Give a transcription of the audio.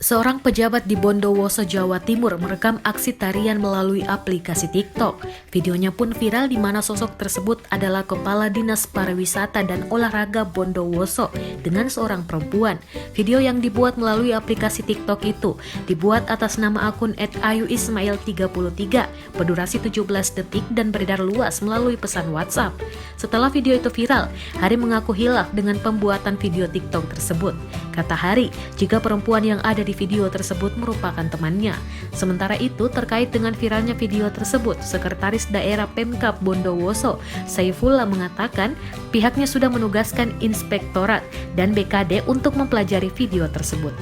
Seorang pejabat di Bondowoso, Jawa Timur merekam aksi tarian melalui aplikasi TikTok. Videonya pun viral di mana sosok tersebut adalah Kepala Dinas Pariwisata dan Olahraga Bondowoso dengan seorang perempuan. Video yang dibuat melalui aplikasi TikTok itu dibuat atas nama akun @ayuismail33 berdurasi 17 detik dan beredar luas melalui pesan WhatsApp. Setelah video itu viral, Hari mengaku hilaf dengan pembuatan video TikTok tersebut. Kata Hari, jika perempuan yang ada di video tersebut merupakan temannya. Sementara itu, terkait dengan viralnya video tersebut, Sekretaris Daerah Pemkab Bondowoso, Saifullah mengatakan pihaknya sudah menugaskan Inspektorat dan BKD untuk mempelajari video tersebut.